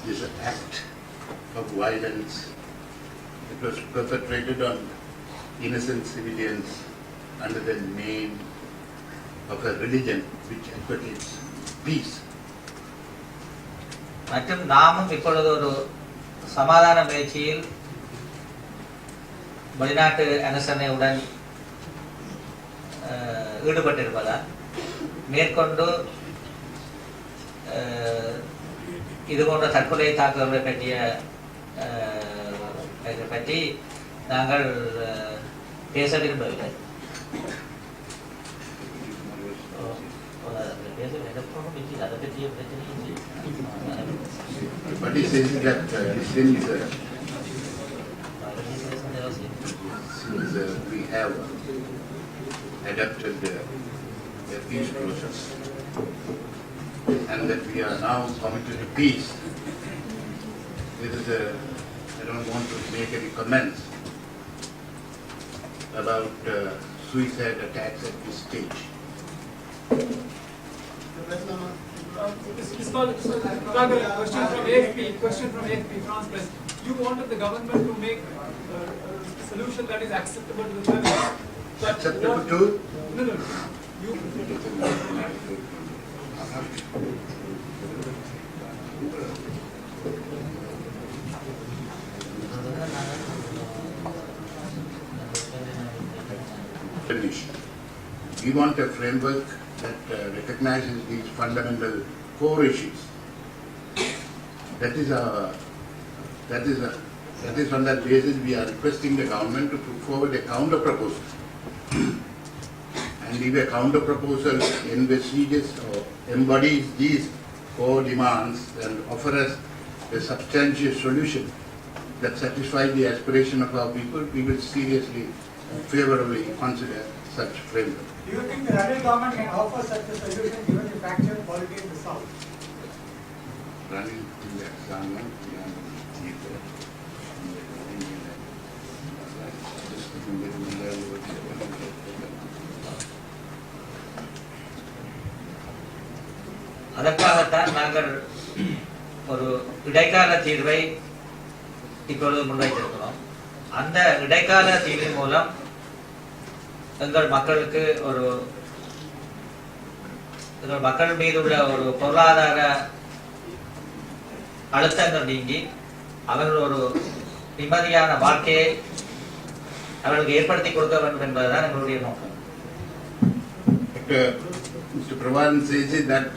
this act of violence. It was perpetrated on innocent civilians under the name of a religion which advocates peace. மற்றும் நாமும் இப்பொழுது ஒரு சமாதான முயற்சியில் வெளிநாட்டு அனுசரணையுடன் ஈடுபட்டிருப்பதால் மேற்கொண்டு இது போன்ற தற்கொலை தாக்குதல்களை பற்றி நாங்கள் பேச விரும்பவில்லை. But he says that since we have adopted the peace process and that we are now committed to peace, I don't want to make any comments about suicide attacks at this stage. Question from AFP, France Press. You wanted the government to make a solution that is acceptable to the family. Acceptable to? No. You. We want a framework that recognizes these fundamental core issues. That is on that basis we are requesting the government to put forward a counter proposal. And if a counter proposal envisages or embodies these core demands and offer us a substantial solution that satisfies the aspiration of our people, we will seriously, favorably consider such framework. Do you think the Ranil government can offer such a solution given the fractured polity in the south? Ranil government, அதற்காகத்தான் நாங்கள் ஒரு இடைக்கால தீர்வை இப்பொழுது முன்வைத்திருக்கிறோம். அந்த இடைக்கால தீர்வின் மூலம் எங்கள் மக்கள் மீது உள்ள ஒரு பொருளாதார அழுத்தங்கள் நீங்கி அவர்கள் ஒரு நிம்மதியான வாழ்க்கையை அவர்களுக்கு ஏற்படுத்தி கொடுக்க வேண்டும் என்பதுதான் எங்களுடைய நோக்கம். Mr. Pravan says that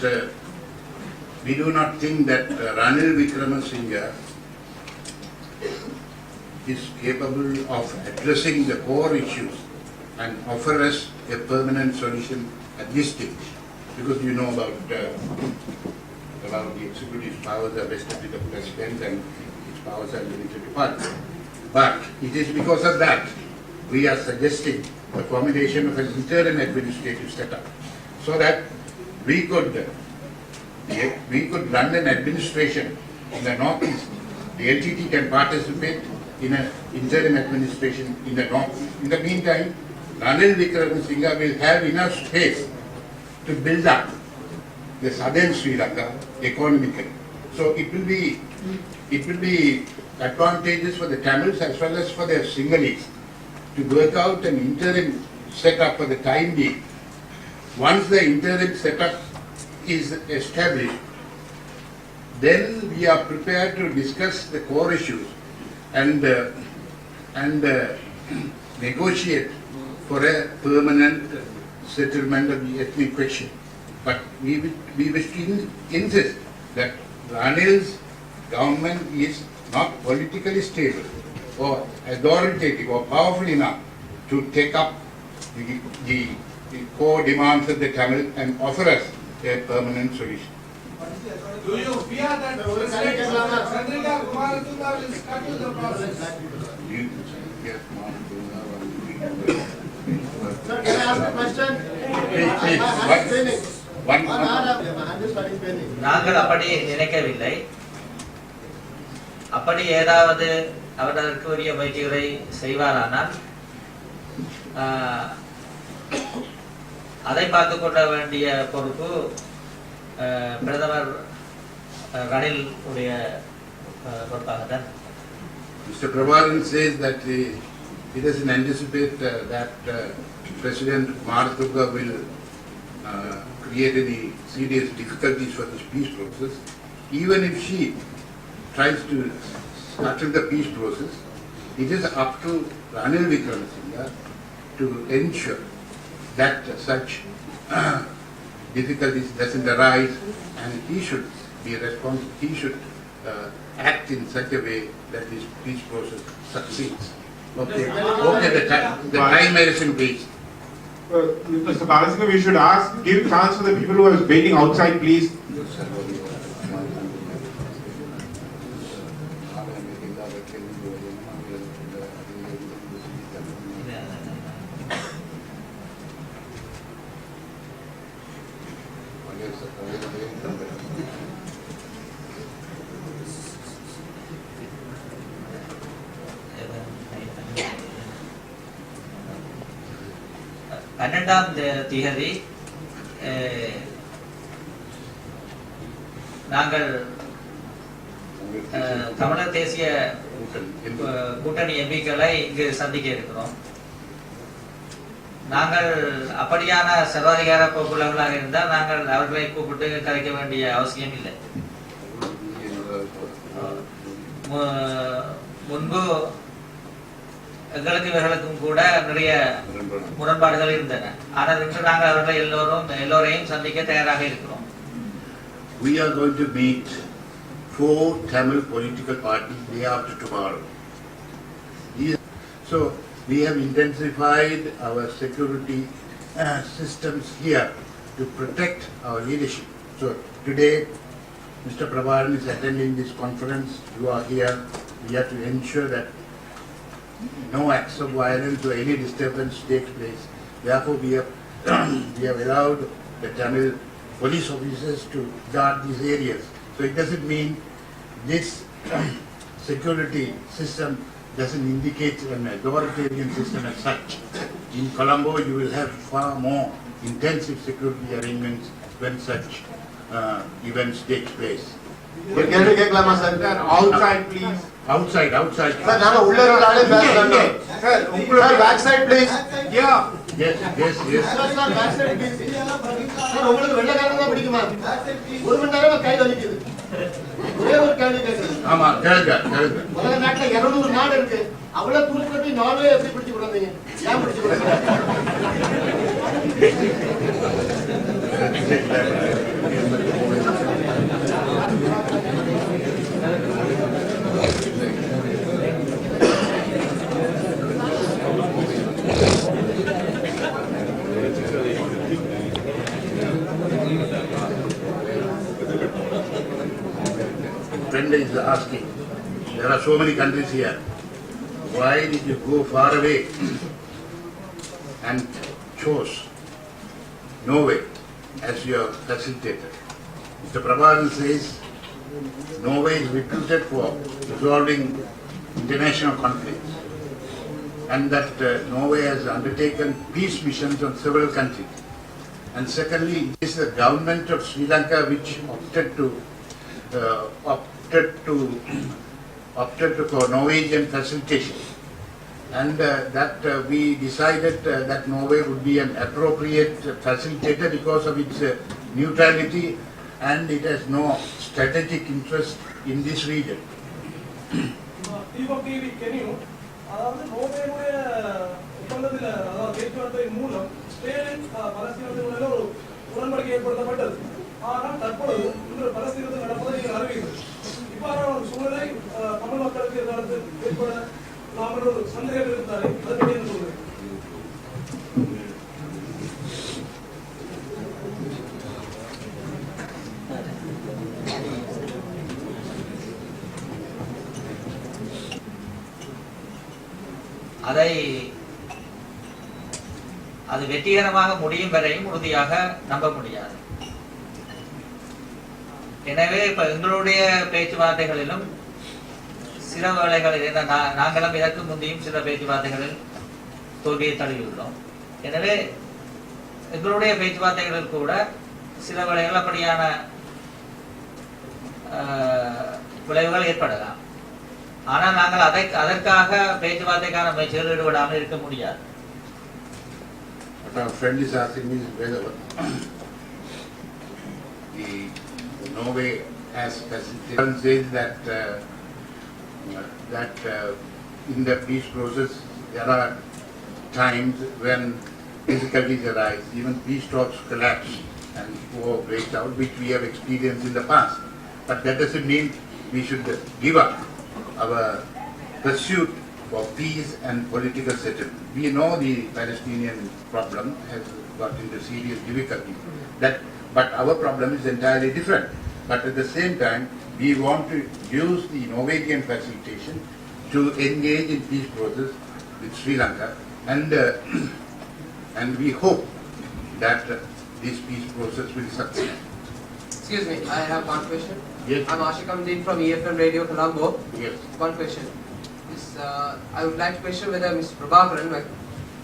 we do not think that Ranil Wickramasinghe is capable of addressing the core issues and offer us a permanent solution at this stage, because you know about the executive powers are vested with the president and its powers are limited to parliament. But it is because of that we are suggesting the formulation of an interim administrative setup, so that we could run an administration in the northeast. The LTT can participate in an interim administration in the north. In the meantime, Ranil Wickramasinghe will have enough space to build up the southern Sri Lanka economically. So it will be advantageous for the Tamils as well as for the Sinhalese to work out an interim setup for the time being. Once the interim setup is established, then we are prepared to discuss the core issues and negotiate for a permanent settlement of the ethnic question. But we wish to insist that Ranil's government is not politically stable or authoritative or powerful enough to take up the core demands of the Tamil and offer us a permanent solution. Do you fear that President Chandrika Kumaratunga will scuttle the process? Sir, can I ask a question? Please. நாங்கள் அப்படி நினைக்கவில்லை. அப்படி ஏதாவது அவர்களுக்கு உரிய முயற்சிகளை செய்வாரானால் அதை பார்த்துக் கொள்ள வேண்டிய பொறுப்பு பிரதமர் ரணில் உடைய பொறுப்பாகத்தான். Mr. Prabharan says that he doesn't anticipate that President Marathuga will create any serious difficulties for this peace process. Even if she tries to scuttle the peace process, it is up to Ranil Wickremesinghe to ensure that such difficulties doesn't arise, and he should be responsible. He should act in such a way that this peace process succeeds. Okay, the time isn't reached. Mr. Balasingham, we should give chance for the people who are waiting outside, please. பன்னெண்டாம் தேதி நாங்கள் தமிழர் தேசிய கூட்டணி எம்பிக்களை இங்கு சந்திக்க இருக்கிறோம். நாங்கள் அப்படியான சர்வாதிகார போக்குள்ளவர்களாக இருந்தால் நாங்கள் அவர்களை கூப்பிட்டு கலைக்க வேண்டிய அவசியம் இல்லை. முன்பு எங்களுக்கு இவர்களுக்கும் கூட நிறைய முரண்பாடுகள் இருந்தன. ஆனால் இன்று நாங்கள் அவர்களை எல்லோரையும் சந்திக்க தயாராக இருக்கிறோம். We are going to meet 4 Tamil political parties day after tomorrow. So we have intensified our security systems here to protect our leadership. So today, Mr. Prabharan is attending this conference. You are here. We have to ensure that no acts of violence or any disturbance takes place. Therefore, we have allowed the Tamil police officers to guard these areas. So it doesn't mean this security system doesn't indicate an authoritarian system as such. In Colombo, you will have far more intensive security arrangements when such events take place. Outside, please. Outside. Sir, backside, please. Yeah. Yes. Sir, backside, please. Sir, உங்களுக்கு வெள்ளக்காரன் தான் பிடிக்குமா? ஒரு மணி நேரமா கை வலிக்குது. ஒரே ஒரு கேள்வி கேக்குறேன். ஆமா, கேளுங்க. உலக நாட்டுல 200 நாடு இருக்கு. அவ்வளவு தூரத்துல நார்வே எப்படி பிடிச்சு கொடுத்தீங்க? ஏன் பிடிச்சு கொடுத்தீங்க? Friend is asking, there are so many countries here. Why did you go far away and chose Norway as your facilitator? Mr. Prabharan says Norway is reputed for resolving international conflicts, and that Norway has undertaken peace missions on several countries. And secondly, it is the government of Sri Lanka which opted for Norwegian facilitation, and that we decided that Norway would be an appropriate facilitator because of its neutrality, and it has no strategic interest in this region. அதாவது நோர்வேயுடைய ஒப்பந்தத்தில் அதாவது பேச்சுவார்த்தையின் மூலம் Spain பலஸ்தீனத்தினுடைய ஒரு உடன்படிக்கை ஏற்படுத்தப்பட்டது. ஆனால் தற்பொழுது இன்று பலஸ்தீனத்தில் நடப்பதை நீங்கள் அறிவீர்கள். இவ்வாறான ஒரு சூழ்நிலை தமிழ் மக்களுக்கு எதிர்காலத்தில் ஏற்பட நாம் ஒரு சந்தேகம் இருந்தாலே அதை பற்றி என்ன சொல்கிறேன்? அது வெற்றிகரமாக முடியும் வரையும் உறுதியாக நம்ப முடியாது. எனவே இப்ப எங்களுடைய பேச்சுவார்த்தைகளிலும் சில வேளைகளில் நாங்களும் இதற்கு முந்தையும் சில பேச்சுவார்த்தைகளில் தோல்வியை தழுவியுள்ளோம். எனவே எங்களுடைய பேச்சுவார்த்தைகளில் கூட சில வேளைகள் அப்படியான விளைவுகள் ஏற்படலாம். ஆனால் நாங்கள் அதற்காக பேச்சுவார்த்தைக்கான முயற்சிகள் ஈடுபடாமல் இருக்க முடியாது. What our friend is asking me is whether the Norway has facilitated says that in the peace process there are times when difficulties arise, even peace talks collapse and war breaks out, which we have experienced in the past. But that doesn't mean we should give up our pursuit for peace and political settlement. We know the Palestinian problem has got into serious difficulty. But our problem is entirely different. But at the same time, we want to use the Norwegian facilitation to engage in peace process with Sri Lanka, and we hope that this peace process will succeed. Excuse me, I have one question. Yes. I'm Ashik Amdeen from EFM Radio Colombo. Yes. One question. I would like to question whether Mr. Prabhakaran, my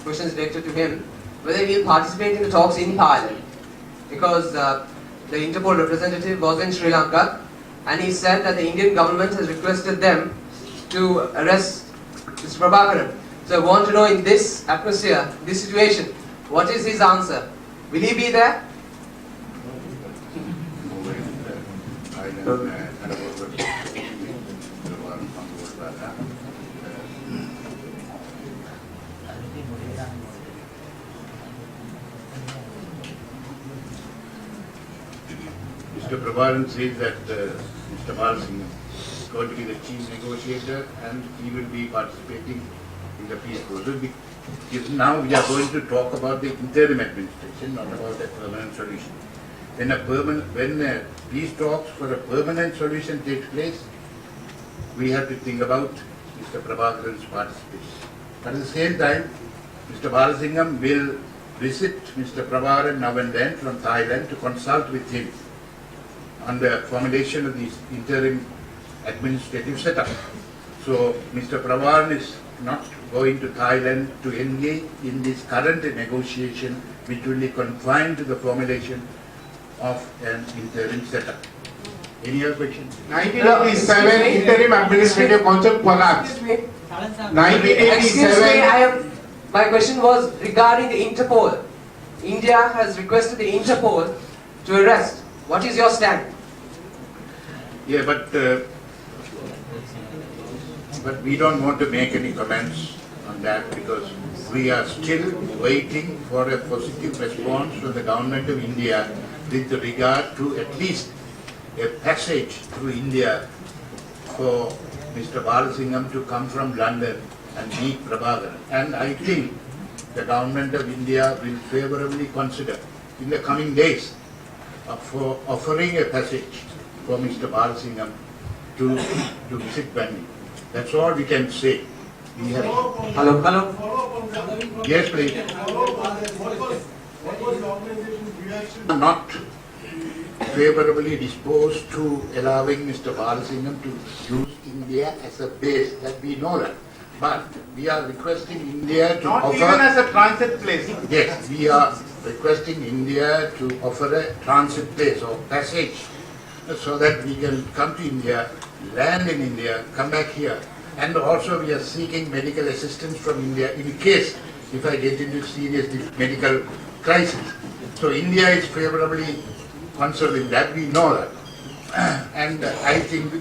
question is directed to him, whether he will participate in the talks in Thailand. Because the Interpol representative was in Sri Lanka and he said that the Indian government has requested them to arrest Mr. Prabhakaran. So I want to know, in this atmosphere, this situation, what is his answer? Will he be there? Mr. Prabharan says that Mr. Balsingh is going to be the chief negotiator and he will be participating in the peace process. Because now we are going to talk about the interim administration, not about the permanent solution. When peace talks for a permanent solution takes place, we have to think about Mr. Prabhakaran's participation. But at the same time, Mr. Balasingham will visit Mr. Prabhakaran now and then from Thailand to consult with him on the formulation of this interim administrative setup. So Mr. Prabhakaran is not going to Thailand to engage in this current negotiation, which will be confined to the formulation of an interim setup. Any other questions? 1987 interim administrative concept collapsed. Excuse me. 1987. My question was regarding the Interpol. India has requested the Interpol to arrest. What is your stand? Yeah, but we don't want to make any comments on that because we are still waiting for a positive response from the government of India with regard to at least a passage through India for Mr. Balasingham to come from London and meet Prabhakaran. And I think the government of India will favorably consider in the coming days for offering a passage for Mr. Balasingham to visit Bangalore. That's all we can say. We have. Hello. Yes, please. What was the organization's reaction? Not favorably disposed to allowing Mr. Balasingham to use India as a base, that we know that. But we are requesting India to Not offer... even as a transit place. Yes, we are requesting India to offer a transit place or passage so that we can come to India, land in India, come back here. And also we are seeking medical assistance from India in case if I get into serious medical crisis. So India is favorably concerned in that, we know that. And I think